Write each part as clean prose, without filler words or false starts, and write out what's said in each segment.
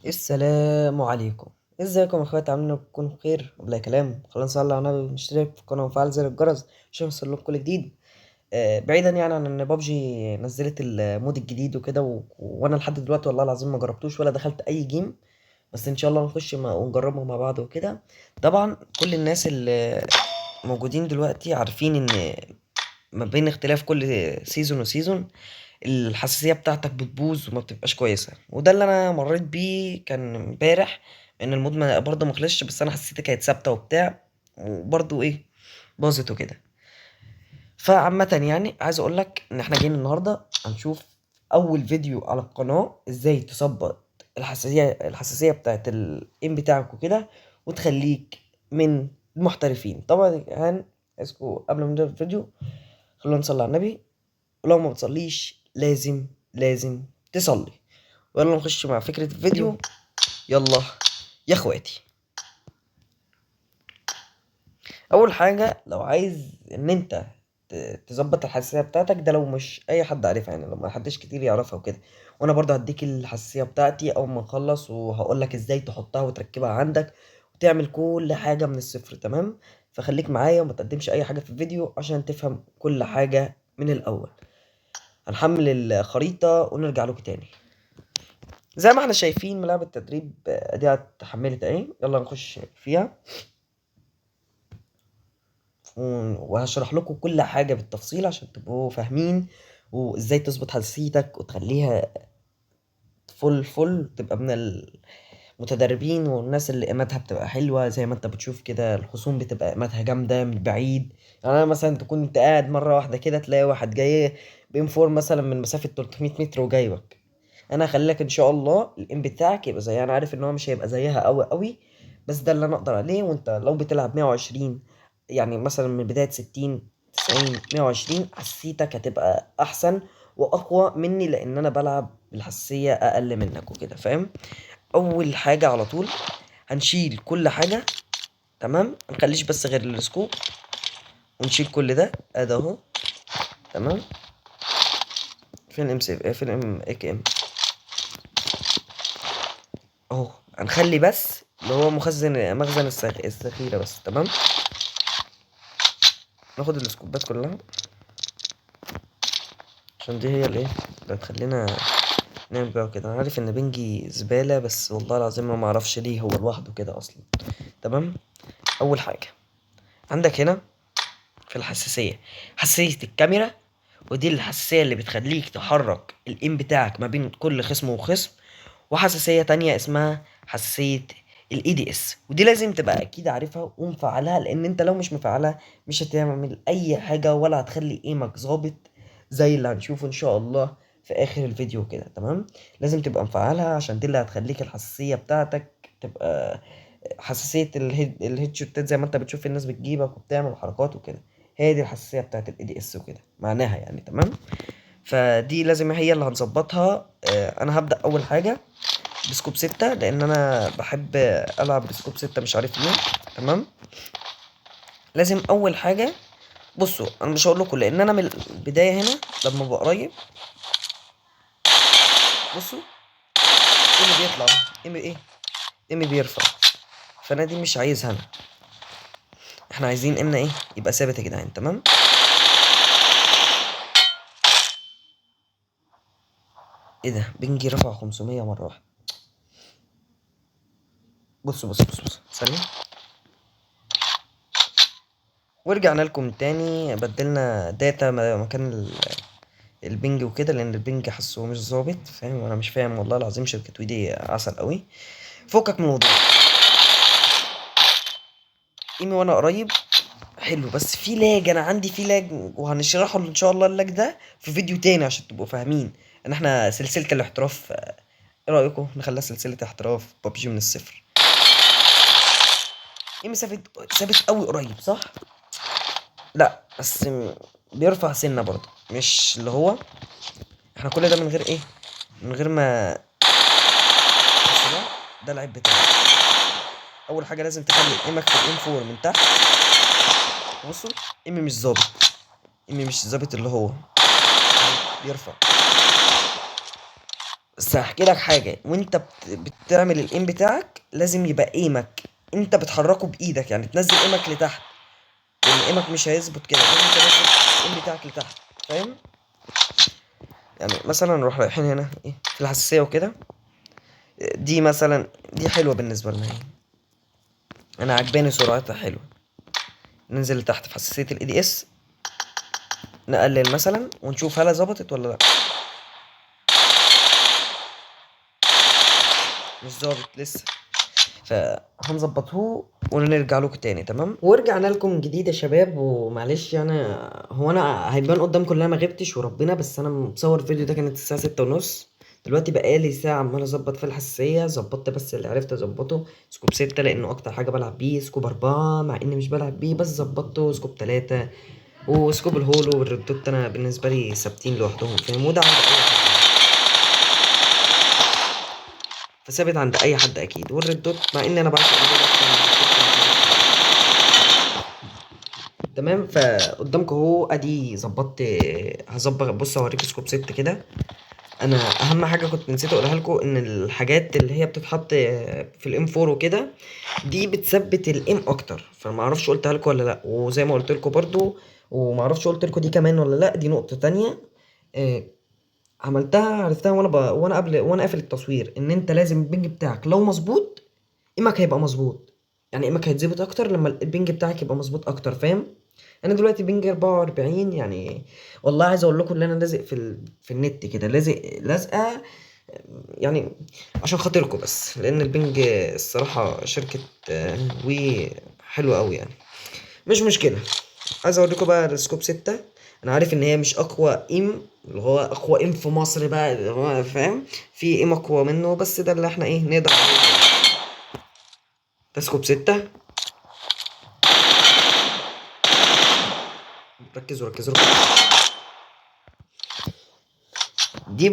السلام عليكم. ازيكم يا اخواتي؟ عاملين تكونوا بخير وبلا كلام. خلينا نصلي على النبي ونشترك في القناه ونفعل زر الجرس عشان يوصل لكم كل جديد. بعيدا يعني عن ان بابجي نزلت المود الجديد وكده وانا لحد دلوقتي والله العظيم ما جربتوش ولا دخلت اي جيم. بس ان شاء الله نخش ونجربه مع بعض وكده. طبعا كل الناس اللي موجودين دلوقتي عارفين ان ما بين اختلاف كل سيزون وسيزون الحساسية بتاعتك بتبوظ وما بتبقاش كويسة، وده اللي انا مريت بيه كان امبارح. ان المود برضه مخلصش، بس انا حسيتها كانت ثابتة وبتاع، وبرضه ايه، باظت وكده. فعامة يعني عايز اقول لك ان احنا جايين النهاردة هنشوف اول فيديو على القناة ازاي تظبط الحساسية بتاعت الام بتاعك وكده، وتخليك من المحترفين. طبعا عايزكوا قبل ما نبدأ الفيديو خلونا نصلي على النبي. ولو ما بتصليش لازم تصلي. ويلا نخش مع فكرة الفيديو. يلا يا اخواتي، اول حاجة لو عايز ان انت تظبط الحساسية بتاعتك، ده لو مش اي حد عارفها، يعني لو ما حدش كتير يعرفها وكده. وانا برضه هديك الحساسية بتاعتي اول ما نخلص، وهقول لك ازاي تحطها وتركبها عندك وتعمل كل حاجة من الصفر. تمام؟ فخليك معايا وما تقدمش اي حاجة في الفيديو عشان تفهم كل حاجة من الاول. هنحمل الخريطة ونرجع لكم تاني. زي ما احنا شايفين ملاعب التدريب اديها اتحملت اهي. يلا نخش فيها وهشرح لكم كل حاجة بالتفصيل عشان تبقوا فاهمين، وازاي تظبط حساسيتك وتخليها فل تبقى من المتدربين والناس اللي قيمتها بتبقى حلوة. زي ما انت بتشوف كده الخصوم بتبقى قيمتها جامدة من بعيد. يعني انا مثلا تكون انت قاعد مرة واحدة كده تلاقي واحد جاي بإنفور مثلا من مسافة 300 متر وجايبك. انا هخليلك ان شاء الله الام بتاعك يبقى زيها. انا عارف ان هو مش هيبقى زيها قوي، بس ده اللي انا اقدر عليه. وانت لو بتلعب 120، يعني مثلا من بداية 60 90 120، حسيتك هتبقى احسن واقوى مني، لان انا بلعب بالحساسية اقل منك وكده، فاهم؟ اول حاجة على طول هنشيل كل حاجة. تمام؟ منخليش بس غير السكوب، ونشيل كل ده ادي اهو. تمام؟ فين الام سي فين الام اي كي ام اهو. هنخلي بس اللي هو مخزن الذخيرة بس. تمام؟ ناخد السكوبات كلها عشان دي هي الايه اللي هتخلينا نعمل بقى كده. انا عارف ان بنجي زبالة، بس والله العظيم ما معرفش ليه هو لوحده كده اصلا. تمام؟ اول حاجة عندك هنا في الحساسية، حساسية الكاميرا، ودي الحساسية اللي بتخليك تحرك الام بتاعك ما بين كل خصم وخصم. وحساسية تانية اسمها حساسية الاي دي اس، ودي لازم تبقى اكيد عارفها ومفعلها، لان انت لو مش مفعلها مش هتعمل اي حاجة ولا هتخلي ايمك ظابط زي اللي هنشوفه ان شاء الله في اخر الفيديو كده. تمام؟ لازم تبقى مفعلها عشان دي اللي هتخليك الحساسية بتاعتك تبقى حساسية الهيد شوتات، زي ما انت بتشوف الناس بتجيبك وبتعمل حركات وكده. هي دي الحساسية بتاعت الاي دي اس وكده معناها يعني. تمام؟ فدي لازم هي اللي هنظبطها. انا هبدأ اول حاجة بسكوب 6، لان انا بحب العب بسكوب 6 مش عارف ليه. تمام؟ لازم اول حاجة، بصوا انا مش هقول لكم لان انا من البداية هنا لما ببقى قريب، بصوا ايه بيطلع، ايه ايه بيرفع. فانا دي مش عايزها انا. احنا عايزين امنا ايه يبقى ثابت يا جدعان. تمام؟ ايه ده؟ بنجي رفع 500 مرة واحدة. بص ثانية. ورجعنا لكم تاني، بدلنا داتا مكان البنج وكده، لان البنج حاسه مش ظابط، فاهم؟ وانا مش فاهم والله العظيم. شركة ويدي عسل قوي. فكك من الموضوع. ايمي وانا قريب حلو، بس في لاج. انا عندي في لاج، وهنشرحه ان شاء الله اللاج ده في فيديو تاني عشان تبقوا فاهمين ان احنا سلسلة الاحتراف. ايه رأيكم نخليها سلسلة احتراف ببجي من الصفر؟ ايمي ثابت قوي قريب، صح؟ لا بس بيرفع سنة برضه، مش اللي هو احنا كل ده من غير ايه، من غير ما بص ده العيب بتاعي. اول حاجه لازم تخلي ايمك في الام 4 من تحت. بصوا ايمي مش ظابط، ايمي مش ظابط اللي هو بيرفع. بس هحكي لك حاجه، وانت بتعمل الايم بتاعك لازم يبقى ايمك انت بتحركه بايدك، يعني تنزل ايمك لتحت، لان ايمك مش هيظبط كده، لازم تنزل الايم بتاعك لتحت، فاهم؟ يعني مثلا نروح رايحين هنا ايه في الحساسيه وكده، دي مثلا دي حلوه بالنسبه لنا اهي، انا عجباني سرعتها حلوه. ننزل لتحت في حساسيه الاي دي اس، نقلل مثلا ونشوف هل ظبطت ولا لا. مش ظابط لسه، فهنظبطه ونرجع لكم تاني. تمام، ورجعنا لكم من جديد يا شباب. ومعلش يعني، هو انا هيبان قدامكم ان انا ما غبتش وربنا، بس انا مصور الفيديو ده كانت الساعه 6:30. دلوقتي بقالي ساعه عمال اظبط في الحساسيه، ظبطت بس اللي عرفت اظبطه سكوب 6 لانه اكتر حاجه بلعب بيه، سكوب 4 مع اني مش بلعب بيه بس ظبطته، سكوب 3 وسكوب الهولو والريد دوت انا بالنسبه لي ثابتين لوحدهم، فاهم؟ وده عند اي حد، فثابت عند اي حد اكيد. والريد دوت مع ان انا بعشق الريد دوت اكتر من السكوب. تمام، فقدامكم اهو ادي ظبطت. هظبط، بص اوريك سكوب 6 كده. انا اهم حاجه كنت نسيت اقولها لكم، ان الحاجات اللي هي بتتحط في الام 4 وكده دي بتثبت الام اكتر، فما اعرفش قلتها لكم ولا لا. وزي ما قلت لكم برضو، وما اعرفش قلت لكم دي كمان ولا لا، دي نقطه تانية. آه، عملتها عرفتها وانا قافل التصوير، ان انت لازم البنج بتاعك لو مظبوط ايمك هيبقى مظبوط، يعني ايمك هيتظبط اكتر لما البنج بتاعك يبقى مظبوط اكتر، فاهم؟ انا دلوقتي بنج 44 يعني. والله عايز اقول لكم ان انا لازق في النت كده، لازقه يعني عشان خاطركم، بس لان البنج الصراحه شركه وي حلوه قوي يعني. مش مشكله. عايز اوريكم بقى السكوب 6. انا عارف ان هي مش اقوى ام، اللي هو اقوى ام في مصر بقى، اللي هو فاهم، في ام اقوى منه، بس ده اللي احنا ايه نقدر عليه. ده سكوب 6. ركزوا ركزوا ركزوا. دي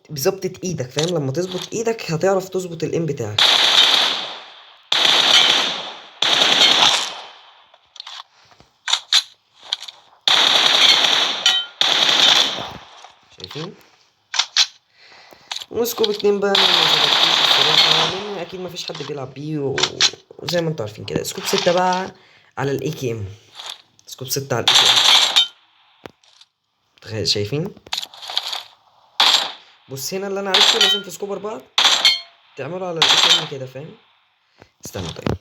بظبطة ايدك، فاهم؟ لما تظبط ايدك هتعرف تظبط الام بتاعك. شايفين؟ وسكوب 2 بقى انا ما ظبطتوش الصراحة، لان اكيد مفيش حد بيلعب بيه وزي ما انتوا عارفين كده. سكوب 6 بقى على الاي كي ام. سكوب 6 على الاي كي ام. شايفين؟ بص هنا اللي انا عرفته، لازم في سكوب 4 تعمله على الاي كي ام كده، فاهم؟ استنى طيب،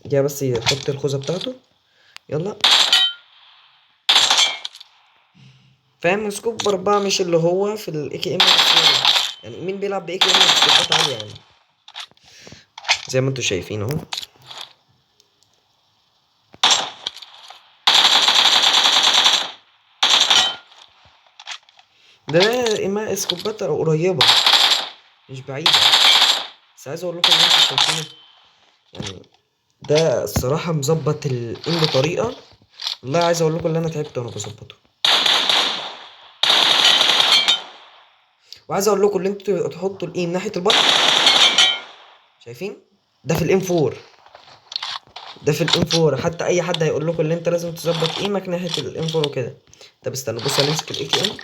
دي بس يحط الخوذة بتاعته. يلا. فاهم؟ سكوب 4 مش اللي هو في الاي كي ام، يعني مين بيلعب باي كي ام بسكوبات عالية يعني؟ زي ما انتوا شايفين اهو. ده اما سكوبات قريبة مش بعيدة، بس عايز اقول لكم ان انتوا شايفينه يعني. ده الصراحة مظبط الام بطريقة، والله عايز اقول لكم ان انا تعبت وانا بظبطه. وعايز اقول لكم ان انتوا تحطوا الايم ناحية البطن. شايفين؟ ده في الام 4. ده في الام 4، حتى اي حد هيقول لكم ان انت لازم تظبط ايمك ناحية الام 4 وكده. طب استنى، بص هنمسك الاي كي ام،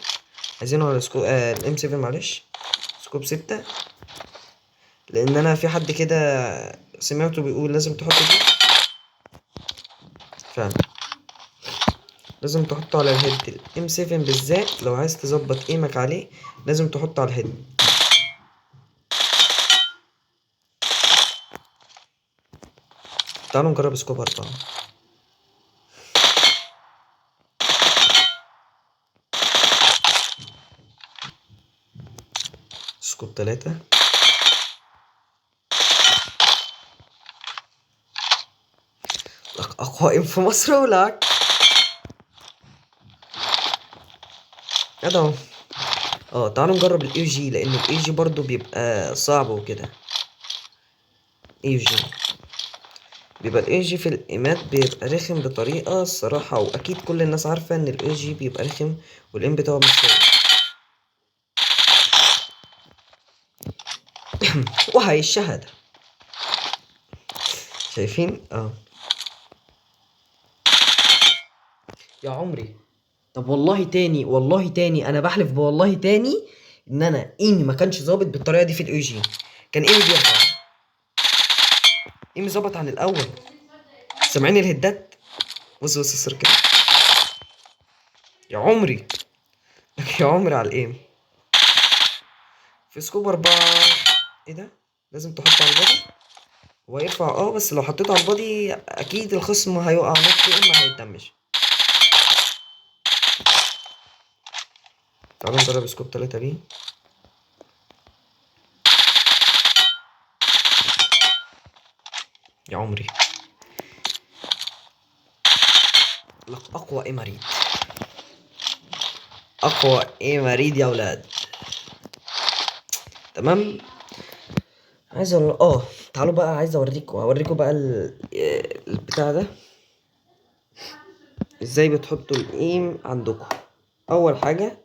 عايزينه على سكوب الام 7 معلش، سكوب 6. لان انا في حد كده سمعته بيقول لازم تحط دي فعلا، لازم تحطه على الهيد. الام 7 بالذات لو عايز تظبط ايمك عليه لازم تحطه على الهيد. تعالوا نجرب سكوب 4. سكوب 3. اقوى ام في مصر ولا ادعو. تعالوا نجرب الاي جي، لان الاي جي برضو بيبقى صعب وكده. اي جي بيبقى الاي جي في الايمات بيبقى رخم بطريقه الصراحه، واكيد كل الناس عارفه ان الاي جي بيبقى رخم والام بتاعه مش ثابت. وهي الشهاده. شايفين؟ يا عمري. طب والله تاني، والله تاني، انا بحلف والله تاني، ان انا ايمي ما كانش ظابط بالطريقه دي في الاي جي. كان ايمي بيرفع، ايمي ظبط عن الاول. سامعين الهدات؟ بص بص السر كده، يا عمري يا عمري على الايم. في سكوب 4. ايه ده؟ لازم تحط على البادي. هو يرفع بس لو حطيته على البادي اكيد الخصم هيقع نط يا اما هيتدمج. تعالوا نجرب سكوب 3 بي. يا عمري لك اقوى ايه مريض، اقوى ايه مريض يا ولاد. تمام. عايز تعالوا بقى، عايز اوريكم بقى البتاع ده ازاي بتحطوا الايم عندكم. اول حاجه،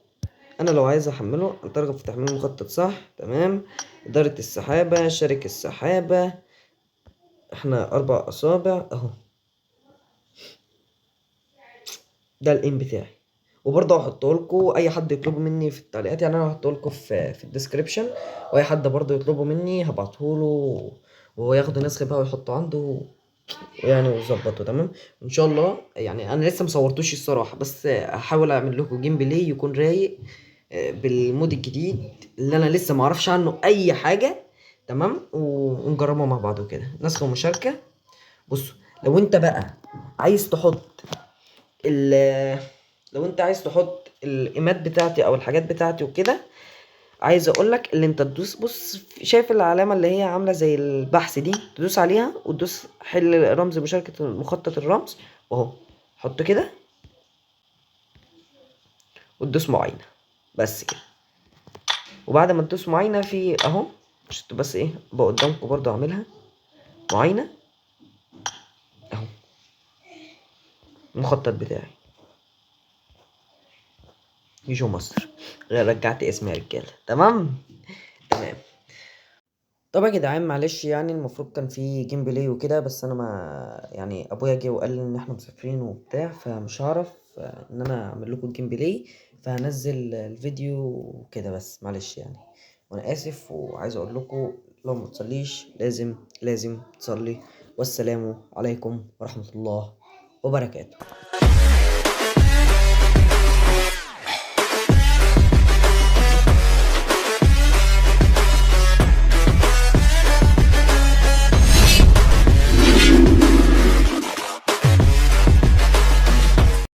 انا لو عايز احمله انت في تحميل مخطط صح. تمام. اداره السحابه، شرك السحابه، احنا 4 اصابع اهو. ده الايم بتاعي. وبرضه هحطه لكم، اي حد يطلبه مني في التعليقات، يعني انا هحطه لكم في الديسكريبشن، واي حد برضه يطلبه مني هبعته له، وهو ياخد نسخه بقى ويحطه عنده يعني ويظبطه. تمام ان شاء الله. يعني انا لسه مصورتوش الصراحه، بس هحاول اعمل لكم جيم بلاي يكون رايق بالمود الجديد اللي انا لسه ما اعرفش عنه اي حاجه. تمام. ونجربه مع بعض وكده، نسخه ومشاركه. بصوا، لو انت بقى عايز تحط ال لو انت عايز تحط الايمات بتاعتي او الحاجات بتاعتي وكده، عايز اقولك اللي انت تدوس. بص شايف العلامة اللي هي عاملة زي البحث دي، تدوس عليها وتدوس حل رمز مشاركة مخطط الرمز، واهو حط كده وتدوس معاينة بس كده. وبعد ما تدوس معاينة في اهو، شفت بس ايه بقى قدامكم برضو اعملها معاينة اهو، المخطط بتاعي يجو مصر. غير رجعت اسمي يا رجالة. تمام. تمام. طب يا جدعان معلش، يعني المفروض كان في جيم بلاي وكده، بس انا ما يعني ابويا جه وقال لي ان احنا مسافرين وبتاع، فمش هعرف ان انا اعمل لكم جيم بلاي، فهنزل الفيديو كده بس معلش يعني. وانا اسف، وعايز اقول لكم لو ما تصليش لازم تصلي. والسلام عليكم ورحمة الله وبركاته.